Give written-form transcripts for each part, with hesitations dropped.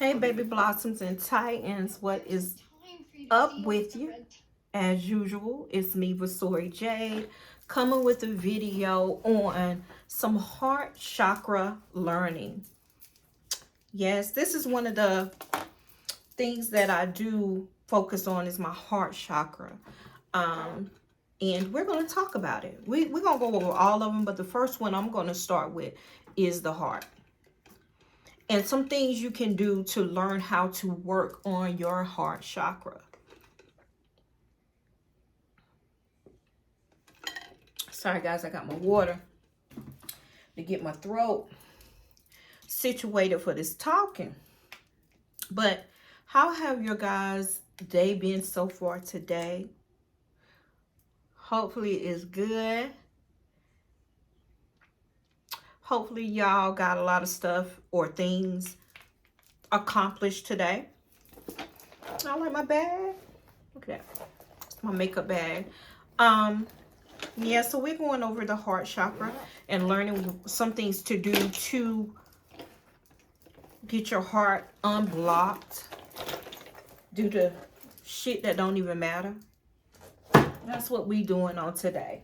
Hey, baby blossoms and titans, what is up with you? As usual, it's me, Vasori Jade, coming with a video on some heart chakra learning. Yes, this is one of the things that I do focus on is my heart chakra. And we're going to talk about it. We're going to go over all of them, but the first one I'm going to start with is the heart. And some things you can do to learn how to work on your heart chakra. Sorry, guys, I got my water to get my throat situated for this talking. But how have your guys' day been so far today? Hopefully it's good. Hopefully y'all got a lot of stuff or things accomplished today. I like my bag. Look at that. It's my makeup bag. Yeah, so we're going over the heart chakra and learning some things to do to get your heart unblocked due to shit that don't even matter. That's what we doing on today.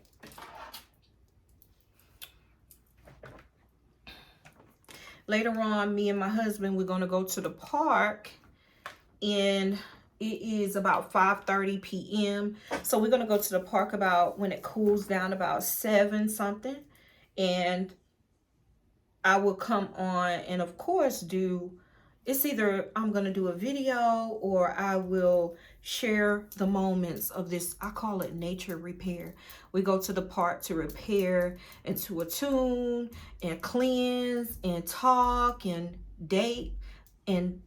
Later on, me and my husband, we're going to go to the park, and it is about 5:30 p.m. So we're going to go to the park about when it cools down about 7 something. And I will come on and, of course, it's either I'm going to do a video or I will share the moments of this. I call it nature repair. We go to the park to repair and to attune and cleanse and talk and date and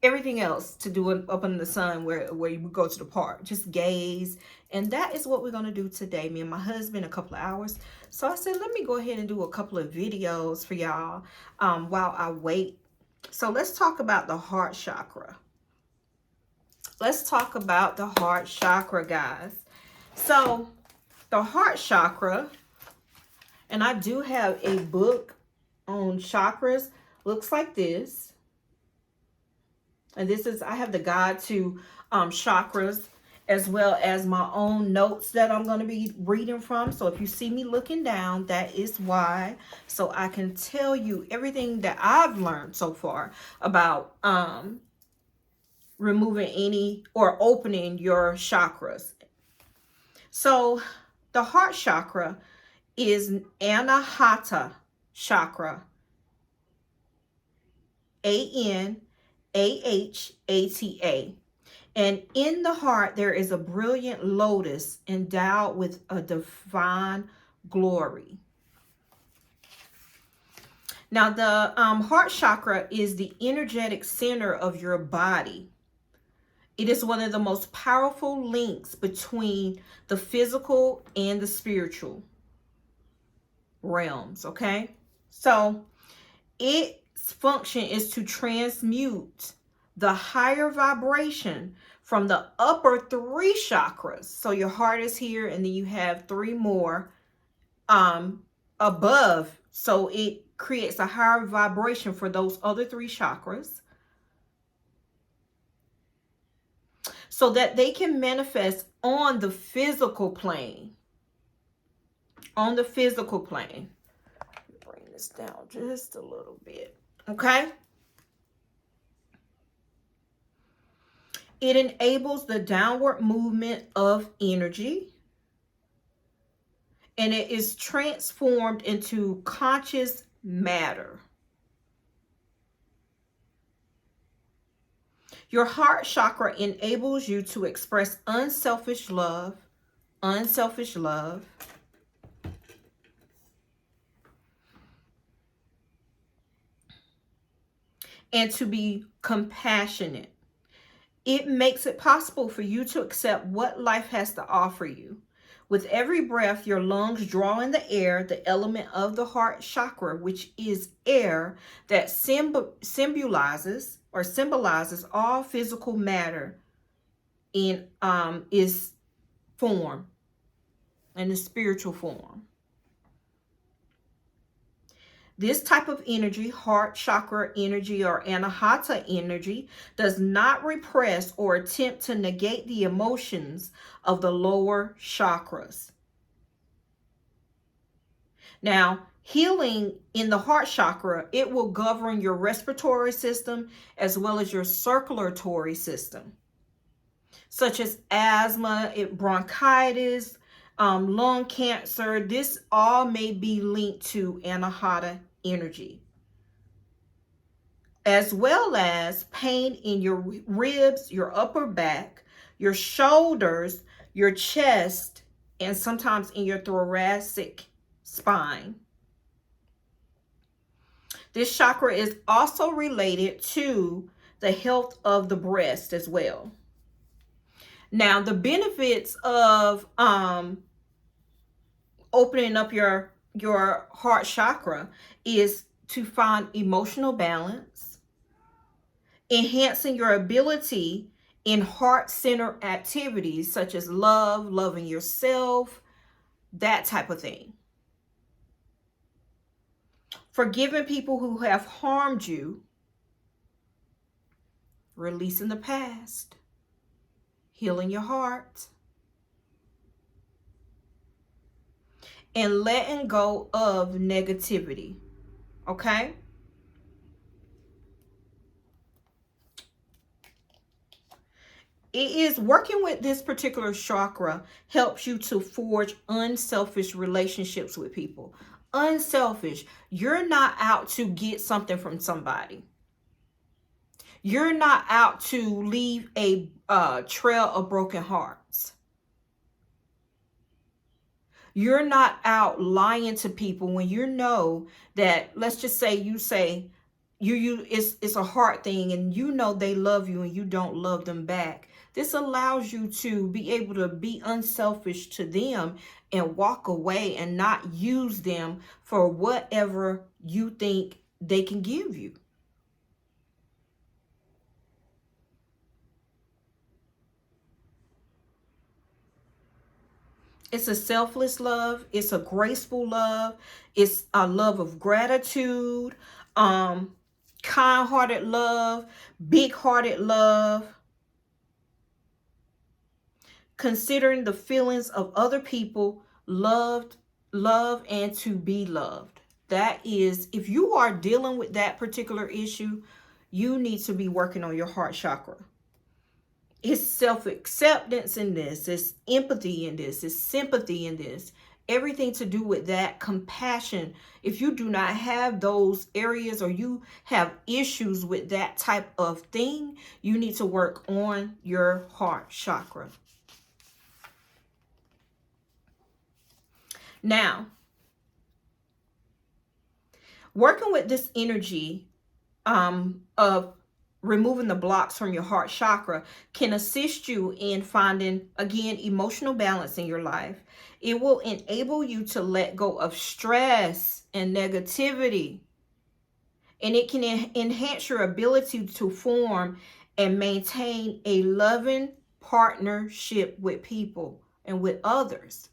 everything else to do up in the sun where you go to the park. Just gaze. And that is what we're going to do today. Me and my husband, a couple of hours. So I said, let me go ahead and do a couple of videos for y'all while I wait. So let's talk about the heart chakra. Let's talk about the heart chakra, guys. So the heart chakra, and I do have a book on chakras, looks like this. And this is, I have the guide to chakras as well as my own notes that I'm going to be reading from. So if you see me looking down, that is why. So I can tell you everything that I've learned so far about removing any or opening your chakras. So the heart chakra is Anahata chakra. Anahata. And in the heart, there is a brilliant lotus endowed with a divine glory. Now, the heart chakra is the energetic center of your body. It is one of the most powerful links between the physical and the spiritual realms, okay? So, its function is to transmute the higher vibration from the upper 3 chakras. So your heart is here, and then you have 3 more above. So it creates a higher vibration for those other 3 chakras, so that they can manifest on the physical plane. On the physical plane. Bring this down just a little bit. Okay? It enables the downward movement of energy, and it is transformed into conscious matter. Your heart chakra enables you to express unselfish love, and to be compassionate. It makes it possible for you to accept what life has to offer you. With every breath, your lungs draw in the air, the element of the heart chakra, which is air, that symbolizes all physical matter in is form, and the spiritual form. This type of energy, heart chakra energy or anahata energy, does not repress or attempt to negate the emotions of the lower chakras. Now, healing in the heart chakra, it will govern your respiratory system as well as your circulatory system, such as asthma, bronchitis, lung cancer. This all may be linked to anahata energy, as well as pain in your ribs, your upper back, your shoulders, your chest, and sometimes in your thoracic spine. This chakra is also related to the health of the breast as well. Now, the benefits of opening up your heart chakra is to find emotional balance, enhancing your ability in heart-centered activities such as love, loving yourself, that type of thing. Forgiving people who have harmed you, releasing the past, healing your heart, and letting go of negativity. Okay? It is working with this particular chakra helps you to forge unselfish relationships with people. Unselfish. You're not out to get something from somebody. You're not out to leave a trail of broken hearts. You're not out lying to people when you know that, let's just say it's a heart thing and you know they love you and you don't love them back. This allows you to be able to be unselfish to them and walk away and not use them for whatever you think they can give you. It's a selfless love. It's a graceful love. It's a love of gratitude, kind-hearted love, big-hearted love. Considering the feelings of other people, love and to be loved. That is, if you are dealing with that particular issue, you need to be working on your heart chakra. It's self-acceptance in this. It's empathy in this. It's sympathy in this. Everything to do with that. Compassion. If you do not have those areas or you have issues with that type of thing, you need to work on your heart chakra. Now, working with this energy of removing the blocks from your heart chakra can assist you in finding, again, emotional balance in your life. It will enable you to let go of stress and negativity. And it can enhance your ability to form and maintain a loving partnership with people and with others.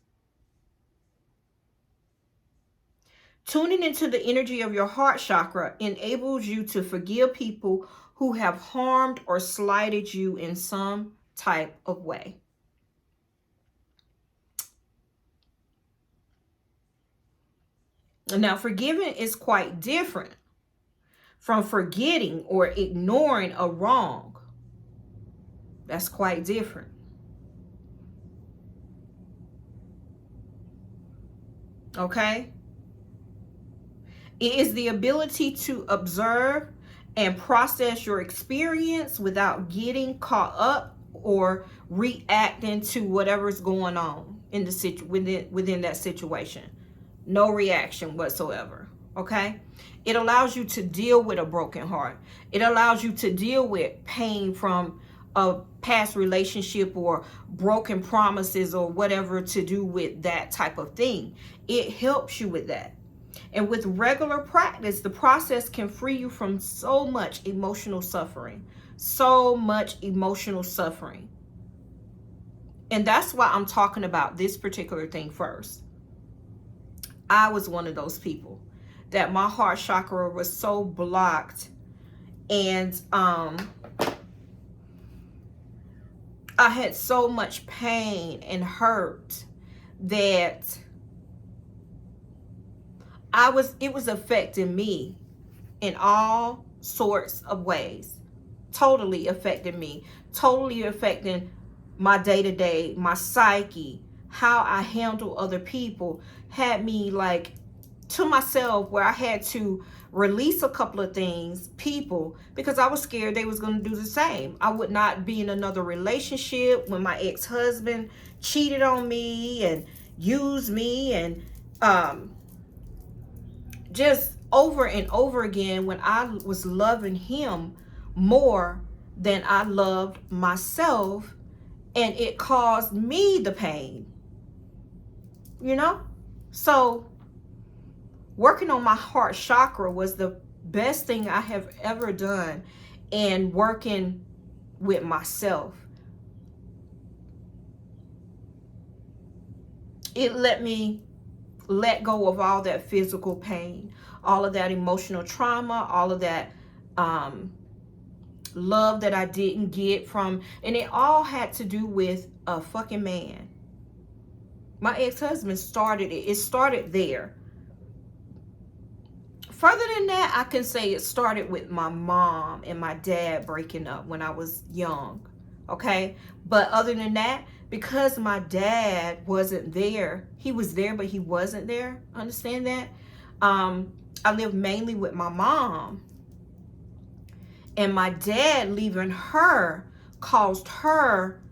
Tuning into the energy of your heart chakra enables you to forgive people who have harmed or slighted you in some type of way. Now, forgiving is quite different from forgetting or ignoring a wrong. That's quite different. Okay? It is the ability to observe and process your experience without getting caught up or reacting to whatever's going on in the within that situation. No reaction whatsoever. Okay? It allows you to deal with a broken heart. It allows you to deal with pain from a past relationship or broken promises or whatever to do with that type of thing. It helps you with that. And with regular practice, the process can free you from so much emotional suffering. So much emotional suffering. And that's why I'm talking about this particular thing first. I was one of those people that my heart chakra was so blocked, and I had so much pain and hurt that it was affecting me in all sorts of ways. Totally affecting me. Totally affecting my day-to-day, my psyche, how I handle other people. Had me like to myself, where I had to release a couple of things, people, because I was scared they was going to do the same. I would not be in another relationship when my ex-husband cheated on me and used me, and just over and over again, when I was loving him more than I loved myself, and it caused me the pain, you know? So working on my heart chakra was the best thing I have ever done, and working with myself. It let me let go of all that physical pain, all of that emotional trauma, all of that love that I didn't get from, and it all had to do with a fucking man. My ex-husband started it. It started there. Further than that, I can say it started with my mom and my dad breaking up when I was young. Okay? But other than that, because my dad wasn't there, he was there, but he wasn't there. Understand that? I lived mainly with my mom. And my dad leaving her caused her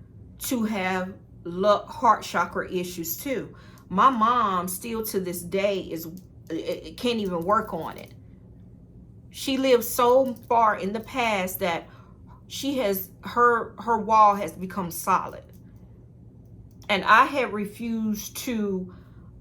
to have heart chakra issues too. My mom still to this day can't even work on it. She lives so far in the past that she has her wall has become solid. And I had refused to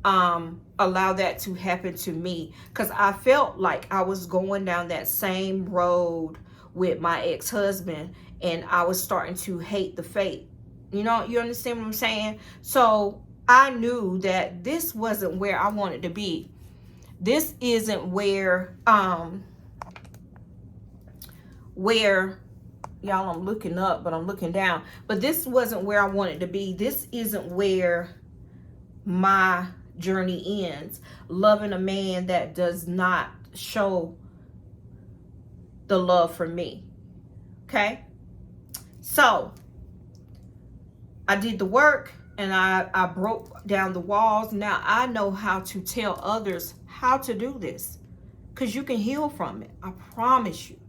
allow that to happen to me, because I felt like I was going down that same road with my ex-husband, and I was starting to hate the fate. You know, you understand what I'm saying? So I knew that this wasn't where I wanted to be. This isn't where y'all, I'm looking up, but I'm looking down. But this wasn't where I wanted to be. This isn't where my journey ends. Loving a man that does not show the love for me. Okay? So, I did the work, and I broke down the walls. Now, I know how to tell others how to do this, because you can heal from it. I promise you.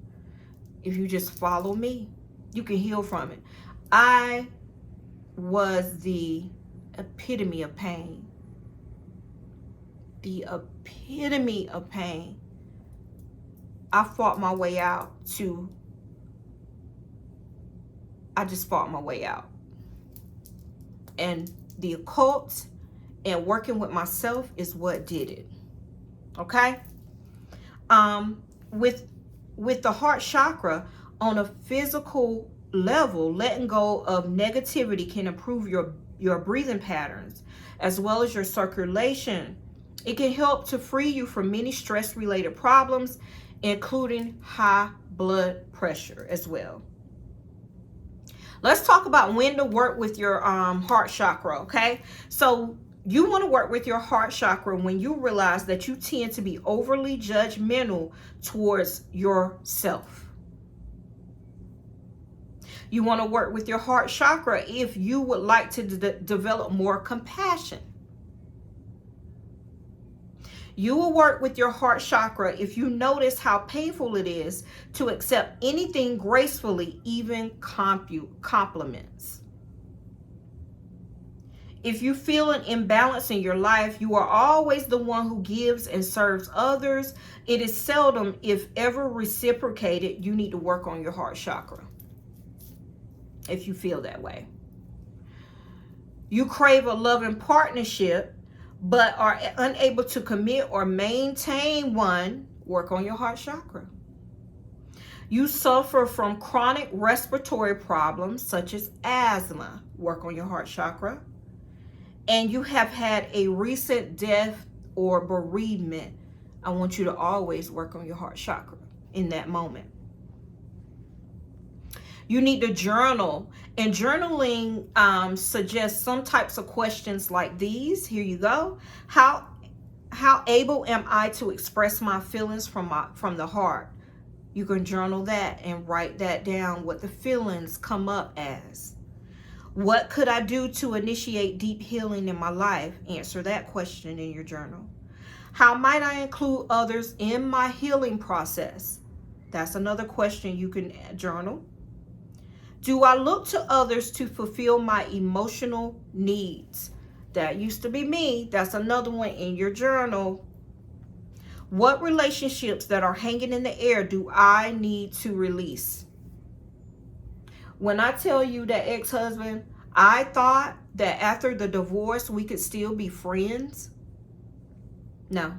If you just follow me, you can heal from it. I was the epitome of pain. The epitome of pain. I fought my way out I just fought my way out. And the occult and working with myself is what did it. Okay? With the heart chakra, on a physical level, letting go of negativity can improve your breathing patterns as well as your circulation. It can help to free you from many stress-related problems, including high blood pressure as well. Let's talk about when to work with your heart chakra, okay? So you want to work with your heart chakra when you realize that you tend to be overly judgmental towards yourself. You want to work with your heart chakra if you would like to develop more compassion. You will work with your heart chakra if you notice how painful it is to accept anything gracefully, even compliments. If you feel an imbalance in your life, you are always the one who gives and serves others. It is seldom, if ever, reciprocated. You need to work on your heart chakra if you feel that way. You crave a loving partnership but are unable to commit or maintain one. Work on your heart chakra. You suffer from chronic respiratory problems such as asthma. Work on your heart chakra. And you have had a recent death or bereavement. I want you to always work on your heart chakra in that moment. You need to journal, and journaling suggests some types of questions like these. Here you go. How able am I to express my feelings from the heart? You can journal that and write that down, what the feelings come up as. What could I do to initiate deep healing in my life? Answer that question in your journal. How might I include others in my healing process? That's another question you can journal. Do I look to others to fulfill my emotional needs? That used to be me. That's another one in your journal. What relationships that are hanging in the air do I need to release? When I tell you that ex-husband, I thought that after the divorce we could still be friends. No.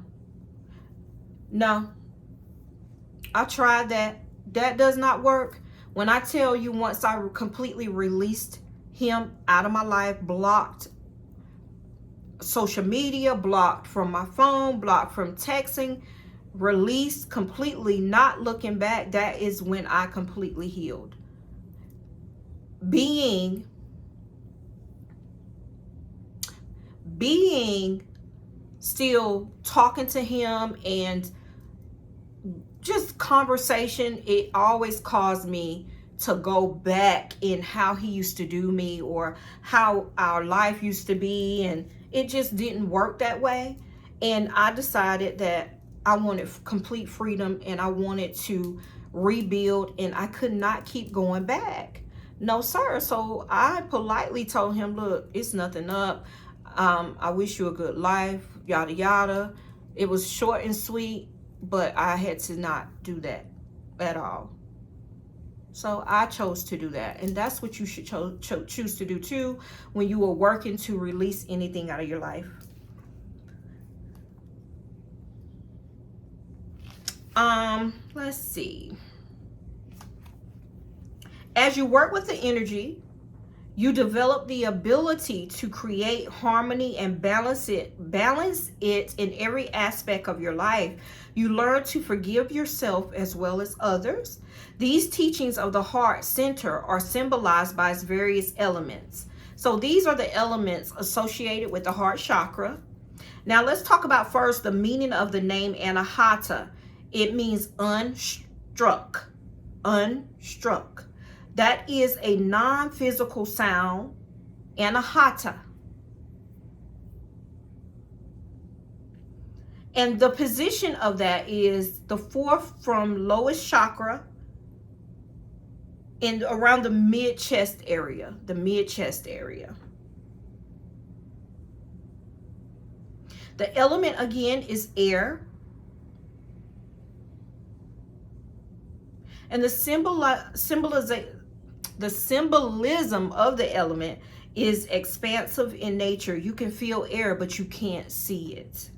I tried that. That does not work. When I tell you, once I completely released him out of my life, blocked social media, blocked from my phone, blocked from texting, released completely, not looking back, that is when I completely healed. Being still talking to him and just conversation, it always caused me to go back in how he used to do me or how our life used to be, and it just didn't work that way. And I decided that I wanted complete freedom and I wanted to rebuild, and I could not keep going back. No, sir. So I politely told him, look, it's nothing up. I wish you a good life, yada, yada. It was short and sweet, but I had to not do that at all. So I chose to do that. And that's what you should choose to do too when you are working to release anything out of your life. Let's see. As you work with the energy, you develop the ability to create harmony and balance it in every aspect of your life. You learn to forgive yourself as well as others. These teachings of the heart center are symbolized by its various elements. So these are the elements associated with the heart chakra. Now let's talk about first the meaning of the name Anahata. It means unstruck. Unstruck. That is a non-physical sound, Anahata. And the position of that is the fourth from lowest chakra in around the mid-chest area, the mid-chest area. The element again is air. And the symbolism of the element is expansive in nature. You can feel air, but you can't see it.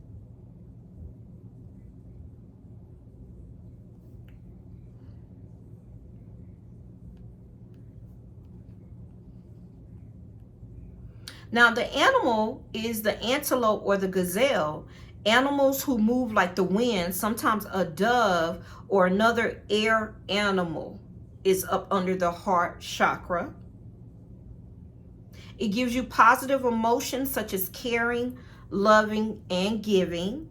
Now, the animal is the antelope or the gazelle. Animals who move like the wind, sometimes a dove or another air animal, is up under the heart chakra. It gives you positive emotions such as caring, loving, and giving.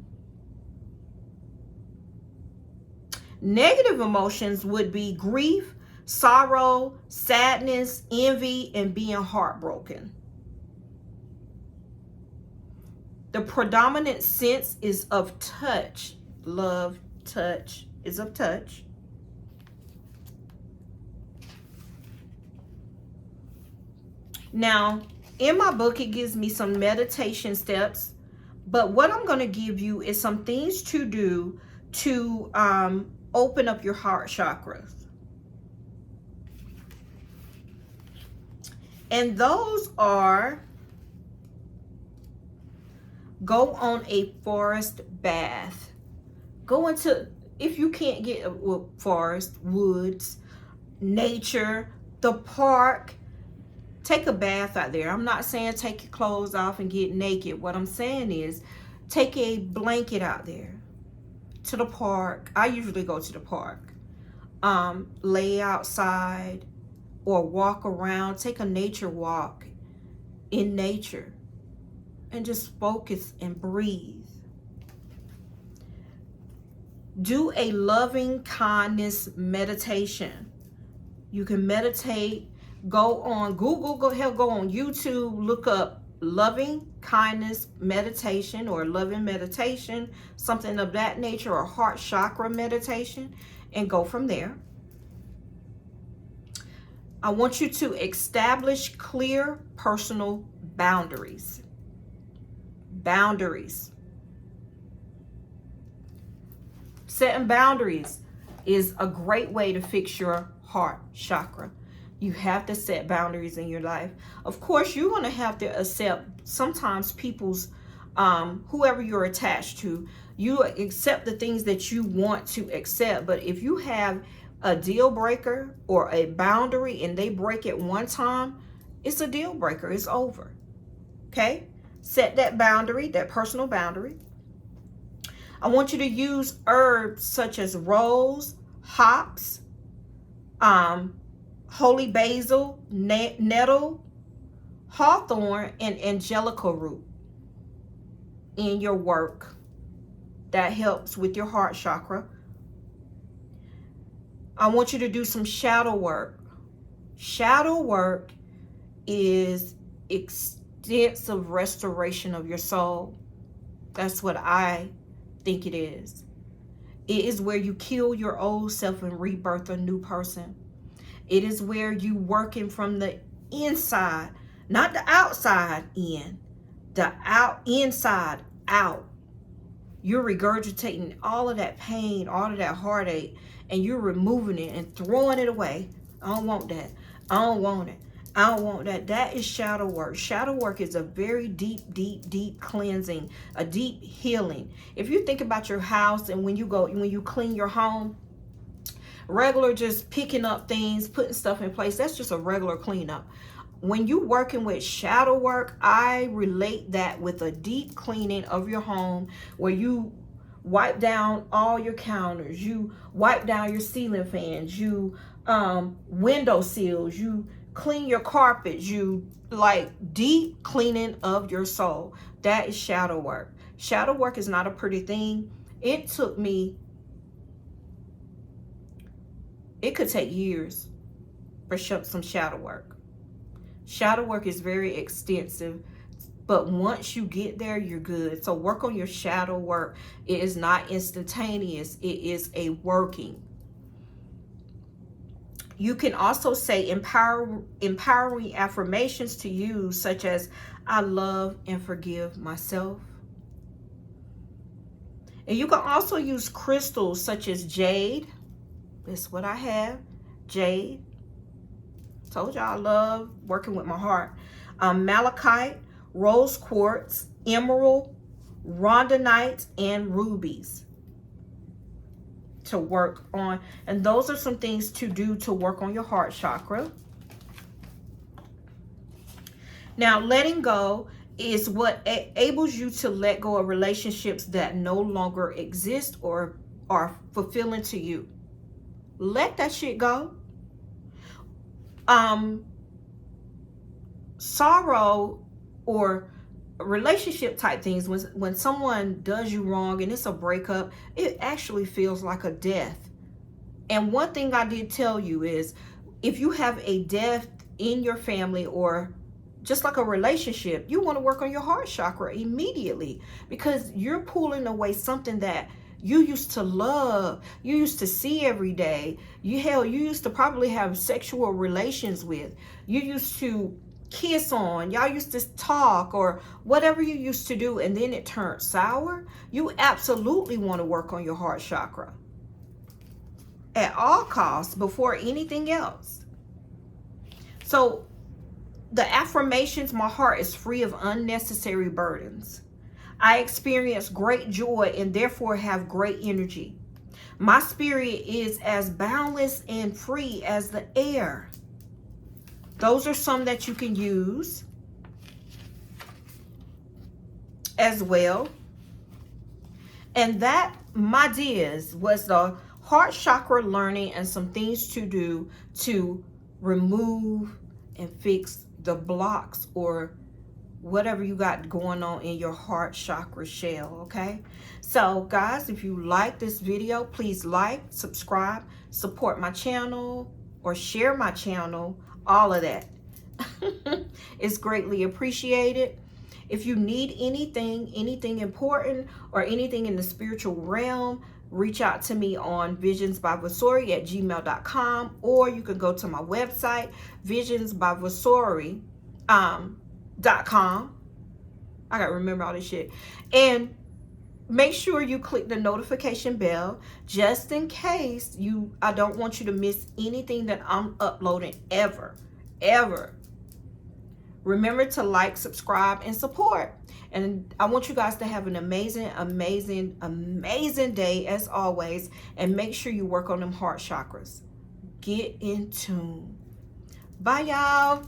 Negative emotions would be grief, sorrow, sadness, envy, and being heartbroken. The predominant sense is of touch. Love, touch is of touch. Now, in my book, it gives me some meditation steps, but what I'm going to give you is some things to do to open up your heart chakras. And those are: go on a forest bath. Go into, if you can't get a forest, woods, nature, the park, take a bath out there. I'm not saying take your clothes off and get naked. What I'm saying is take a blanket out there to the park. I usually go to the park. Lay outside or walk around, take a nature walk in nature and just focus and breathe. Do a loving kindness meditation. You can meditate. Go on Google, go on YouTube, look up loving kindness meditation or loving meditation, something of that nature, or heart chakra meditation, and go from there. I want you to establish clear personal boundaries. Boundaries. Setting boundaries is a great way to fix your heart chakra. You have to set boundaries in your life. Of course, you're going to have to accept sometimes people's, whoever you're attached to, you accept the things that you want to accept. But if you have a deal breaker or a boundary and they break it one time, it's a deal breaker. It's over. Okay? Set that boundary, that personal boundary. I want you to use herbs such as rose, hops, holy basil, nettle, hawthorn, and angelica root in your work. That helps with your heart chakra. I want you to do some shadow work. Shadow work is extensive restoration of your soul. That's what I think it is. It is where you kill your old self and rebirth a new person. It is where you working from the inside, not the outside in, the inside out. You're regurgitating all of that pain, all of that heartache, and you're removing it and throwing it away. I don't want that. I don't want it. I don't want that. That is shadow work. Shadow work is a very deep cleansing, a deep healing. If you think about your house and when you clean your home, regular just picking up things, putting stuff in place, that's just a regular cleanup. When you working with shadow work, I relate that with a deep cleaning of your home where you wipe down all your counters, you wipe down your ceiling fans, you window sills, you clean your carpets, you like deep cleaning of your soul. That is shadow work. Shadow work is not a pretty thing. It could take years for some shadow work. Shadow work is very extensive, but once you get there, you're good. So work on your shadow work. It is not instantaneous. It is a working. You can also say empowering affirmations to use, such as, I love and forgive myself. And you can also use crystals such as jade. That's what I have, jade. Told you I love working with my heart. Malachite, rose quartz, emerald, rhodonite, and rubies to work on. And those are some things to do to work on your heart chakra. Now, letting go is what enables you to let go of relationships that no longer exist or are fulfilling to you. Let that shit go. Sorrow or relationship type things, when someone does you wrong and it's a breakup, it actually feels like a death. And one thing I did tell you is, if you have a death in your family or just like a relationship, you want to work on your heart chakra immediately, because you're pulling away something that you used to love, you used to see every day. You used to probably have sexual relations with. You used to kiss on. Y'all used to talk or whatever you used to do, and then it turned sour. You absolutely want to work on your heart chakra at all costs before anything else. So the affirmations, my heart is free of unnecessary burdens. I experience great joy and therefore have great energy. My spirit is as boundless and free as the air. Those are some that you can use as well. And that, my dears, was the heart chakra learning and some things to do to remove and fix the blocks or whatever you got going on in your heart chakra shell. Okay, so guys, if you like this video, please like, subscribe, support my channel, or share my channel. All of that is greatly appreciated. If you need anything important or anything in the spiritual realm, reach out to me on visionsbyvasori@gmail.com, or you can go to my website, visionsbyvasori.com. I gotta remember all this shit. And make sure you click the notification bell just in case I don't want you to miss anything that I'm uploading ever. Remember to like, subscribe, and support. And I want you guys to have an amazing day as always. And make sure you work on them heart chakras. Get in tune. Bye, y'all.